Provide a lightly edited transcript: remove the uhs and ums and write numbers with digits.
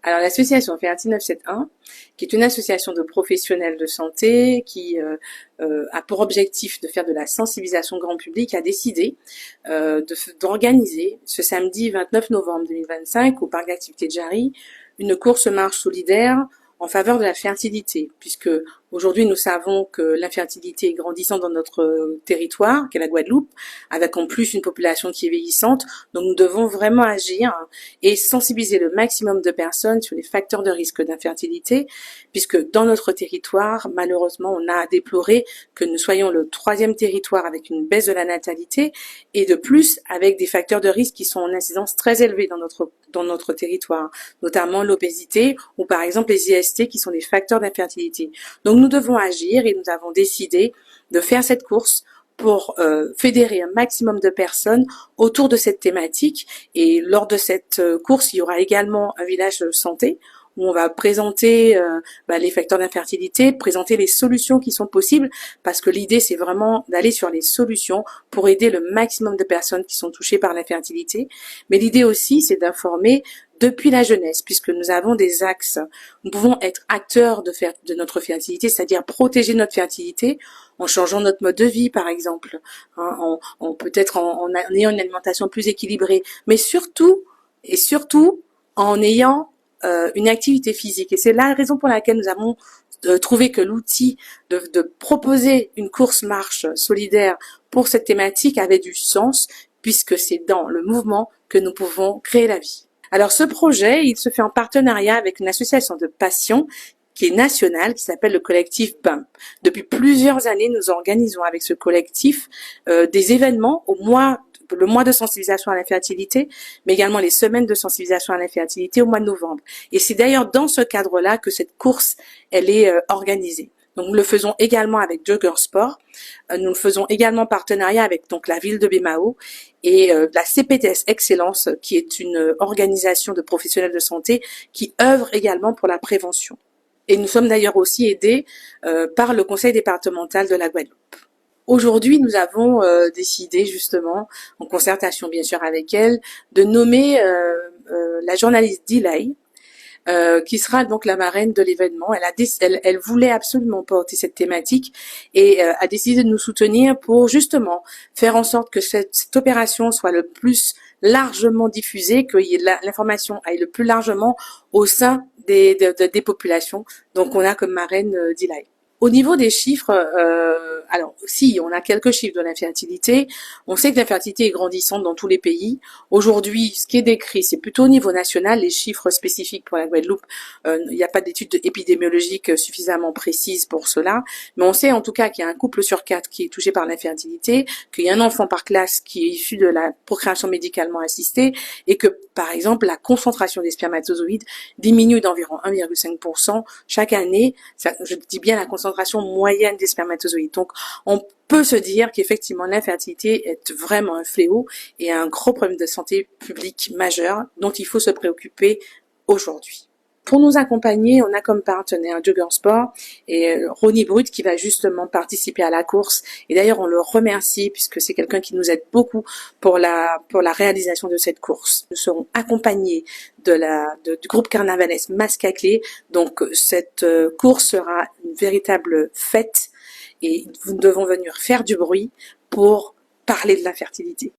Alors l'association Fertile 971, qui est une association de professionnels de santé qui a pour objectif de faire de la sensibilisation grand public, a décidé d'organiser ce samedi 29 novembre 2025 au parc d'activités de Jarry une course-marche solidaire en faveur de la fertilité, puisque aujourd'hui nous savons que l'infertilité est grandissante dans notre territoire, qui est la Guadeloupe, avec en plus une population qui est vieillissante. Donc nous devons vraiment agir et sensibiliser le maximum de personnes sur les facteurs de risque d'infertilité, puisque dans notre territoire, malheureusement, on a déploré que nous soyons le 3e territoire avec une baisse de la natalité et de plus avec des facteurs de risque qui sont en incidence très élevée dans notre territoire, notamment l'obésité ou par exemple les IST qui sont des facteurs d'infertilité. Donc nous devons agir et nous avons décidé de faire cette course pour fédérer un maximum de personnes autour de cette thématique. Et lors de cette course, il y aura également un village de santé où on va présenter les facteurs d'infertilité, présenter les solutions qui sont possibles, parce que l'idée c'est vraiment d'aller sur les solutions pour aider le maximum de personnes qui sont touchées par l'infertilité. Mais l'idée aussi c'est d'informer depuis la jeunesse, puisque nous avons des axes. Nous pouvons être acteurs de notre fertilité, c'est-à-dire protéger notre fertilité en changeant notre mode de vie, par exemple, peut-être en ayant une alimentation plus équilibrée, mais surtout en ayant une activité physique. Et c'est la raison pour laquelle nous avons trouvé que l'outil de proposer une course-marche solidaire pour cette thématique avait du sens, puisque c'est dans le mouvement que nous pouvons créer la vie. Alors ce projet, il se fait en partenariat avec une association de patients qui est nationale, qui s'appelle le collectif BUMP. Depuis plusieurs années, nous organisons avec ce collectif des événements le mois de sensibilisation à l'infertilité, mais également les semaines de sensibilisation à l'infertilité au mois de novembre. Et c'est d'ailleurs dans ce cadre-là que cette course, elle est organisée. Donc nous le faisons également avec Jogger Sport, nous le faisons également en partenariat avec donc la ville de Bémao et la CPTS Excellence, qui est une organisation de professionnels de santé qui œuvre également pour la prévention. Et nous sommes d'ailleurs aussi aidés par le conseil départemental de la Guadeloupe. Aujourd'hui, nous avons décidé justement, en concertation bien sûr avec elle, de nommer la journaliste Dilay, qui sera donc la marraine de l'événement. Elle voulait absolument porter cette thématique et a décidé de nous soutenir pour justement faire en sorte que cette opération soit le plus largement diffusée, que l'information aille le plus largement au sein des populations. Donc on a comme marraine Dilay. Au niveau des chiffres, alors si on a quelques chiffres de l'infertilité, on sait que l'infertilité est grandissante dans tous les pays. Aujourd'hui, ce qui est décrit, c'est plutôt au niveau national. Les chiffres spécifiques pour la Guadeloupe, il n'y a pas d'études épidémiologiques suffisamment précises pour cela. Mais on sait en tout cas qu'il y a un couple sur 4 qui est touché par l'infertilité, qu'il y a un enfant par classe qui est issu de la procréation médicalement assistée, et que par exemple la concentration des spermatozoïdes diminue d'environ 1,5% chaque année. Ça, je dis bien la concentration moyenne des spermatozoïdes. Donc, on peut se dire qu'effectivement, l'infertilité est vraiment un fléau et un gros problème de santé publique majeur dont il faut se préoccuper aujourd'hui. Pour nous accompagner, on a comme partenaire Jogger Sport et Ronnie Brut qui va justement participer à la course. Et d'ailleurs, on le remercie puisque c'est quelqu'un qui nous aide beaucoup pour la réalisation de cette course. Nous serons accompagnés du groupe carnavalesque Masque à Clé. Donc, cette course sera une véritable fête et nous devons venir faire du bruit pour parler de l'infertilité.